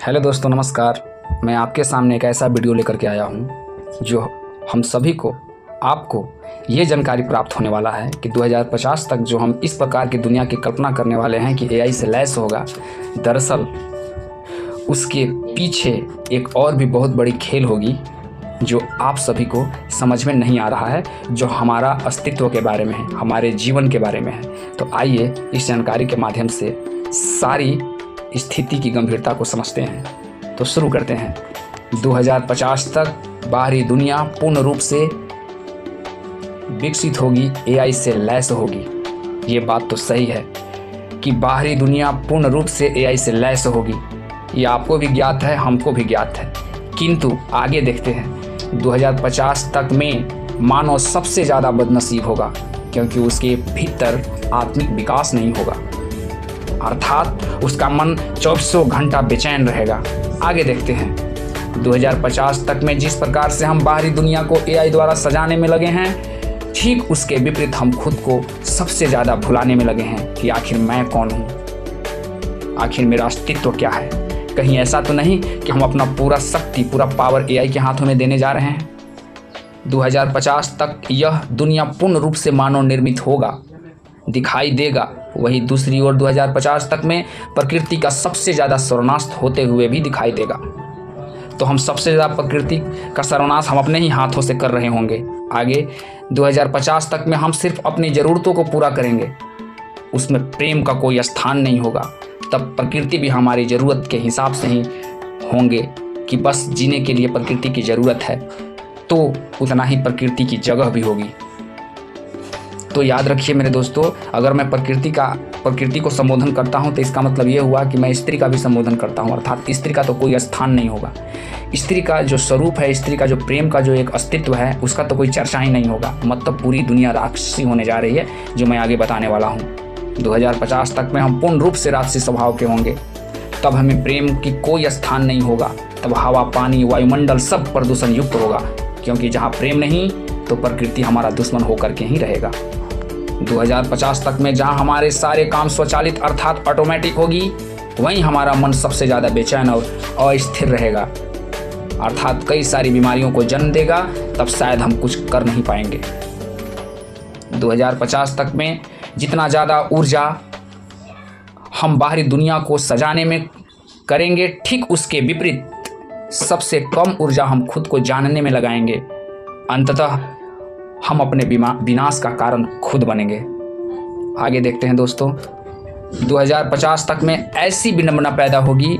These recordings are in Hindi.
हेलो दोस्तों, नमस्कार। मैं आपके सामने एक ऐसा वीडियो लेकर के आया हूं जो हम सभी को, आपको ये जानकारी प्राप्त होने वाला है कि 2050 तक जो हम इस प्रकार की दुनिया की कल्पना करने वाले हैं कि एआई से लैस होगा, दरअसल उसके पीछे एक और भी बहुत बड़ी खेल होगी जो आप सभी को समझ में नहीं आ रहा है, जो हमारा अस्तित्व के बारे में है, हमारे जीवन के बारे में है। तो आइए इस जानकारी के माध्यम से सारी स्थिति की गंभीरता को समझते हैं। तो शुरू करते हैं। 2050 तक बाहरी दुनिया पूर्ण रूप से विकसित होगी, एआई से लैस होगी। ये बात तो सही है कि बाहरी दुनिया पूर्ण रूप से एआई से लैस होगी। ये आपको भी ज्ञात है, हमको भी ज्ञात है। किंतु आगे देखते हैं। 2050 तक में मानव सबसे ज़्यादा बदनसीब होगा क्योंकि उसके भीतर आत्मिक विकास नहीं होगा, अर्थात उसका मन 24 घंटा बेचैन रहेगा। आगे देखते हैं। 2050 तक में जिस प्रकार से हम बाहरी दुनिया को एआई द्वारा सजाने में लगे हैं, ठीक उसके विपरीत हम खुद को सबसे ज़्यादा भुलाने में लगे हैं कि आखिर मैं कौन हूँ, आखिर मेरा अस्तित्व क्या है। कहीं ऐसा तो नहीं कि हम अपना पूरा शक्ति, पूरा पावर एआई के हाथों में देने जा रहे हैं। 2050 तक यह दुनिया पूर्ण रूप से मानव निर्मित होगा, दिखाई देगा। वही दूसरी ओर 2050 तक में प्रकृति का सबसे ज़्यादा सर्वनाश होते हुए भी दिखाई देगा। तो हम सबसे ज़्यादा प्रकृति का सर्वनाश हम अपने ही हाथों से कर रहे होंगे। आगे 2050 तक में हम सिर्फ अपनी ज़रूरतों को पूरा करेंगे, उसमें प्रेम का कोई स्थान नहीं होगा। तब प्रकृति भी हमारी ज़रूरत के हिसाब से ही होंगे कि बस जीने के लिए प्रकृति की ज़रूरत है, तो उतना ही प्रकृति की जगह भी होगी। तो याद रखिए मेरे दोस्तों, अगर मैं प्रकृति को संबोधन करता हूं तो इसका मतलब ये हुआ कि मैं स्त्री का भी संबोधन करता हूं, अर्थात स्त्री का तो कोई स्थान नहीं होगा। स्त्री का जो स्वरूप है, स्त्री का जो प्रेम का जो एक अस्तित्व है, उसका तो कोई चर्चा ही नहीं होगा। मतलब पूरी दुनिया राक्षसी होने जा रही है, जो मैं आगे बताने वाला हूँ। 2050 तक में हम पूर्ण रूप से राक्षसी स्वभाव के होंगे। तब हमें प्रेम की कोई स्थान नहीं होगा। तब हवा, पानी, वायुमंडल सब प्रदूषण युक्त होगा, क्योंकि जहाँ प्रेम नहीं तो प्रकृति हमारा दुश्मन होकर के ही रहेगा। 2050 तक में जहां हमारे सारे काम स्वचालित अर्थात ऑटोमेटिक होगी, वहीं हमारा मन सबसे ज़्यादा बेचैन और अस्थिर रहेगा, अर्थात कई सारी बीमारियों को जन्म देगा। तब शायद हम कुछ कर नहीं पाएंगे। 2050 तक में जितना ज़्यादा ऊर्जा हम बाहरी दुनिया को सजाने में करेंगे, ठीक उसके विपरीत सबसे कम ऊर्जा हम खुद को जानने में लगाएंगे। अंततः हम अपने विनाश का कारण खुद बनेंगे। आगे देखते हैं दोस्तों। 2050 तक में ऐसी विडंबना पैदा होगी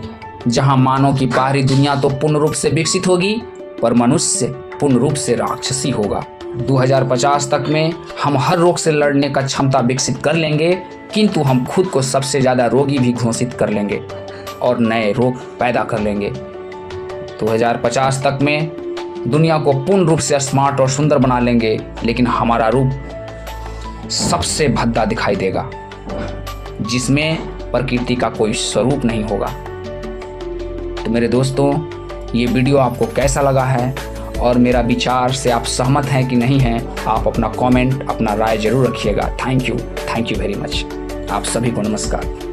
जहां मानव की बाहरी दुनिया तो पूर्ण रूप से विकसित होगी, पर मनुष्य पूर्ण रूप से राक्षसी होगा। 2050 तक में हम हर रोग से लड़ने का क्षमता विकसित कर लेंगे, किंतु हम खुद को सबसे ज़्यादा रोगी भी घोषित कर लेंगे और नए रोग पैदा कर लेंगे। 2050 तक में दुनिया को पूर्ण रूप से स्मार्ट और सुंदर बना लेंगे, लेकिन हमारा रूप सबसे भद्दा दिखाई देगा, जिसमें प्रकृति का कोई स्वरूप नहीं होगा। तो मेरे दोस्तों, ये वीडियो आपको कैसा लगा है और मेरा विचार से आप सहमत हैं कि नहीं हैं, आप अपना कमेंट, अपना राय जरूर रखिएगा। Thank you very much. आप सभी को नमस्कार।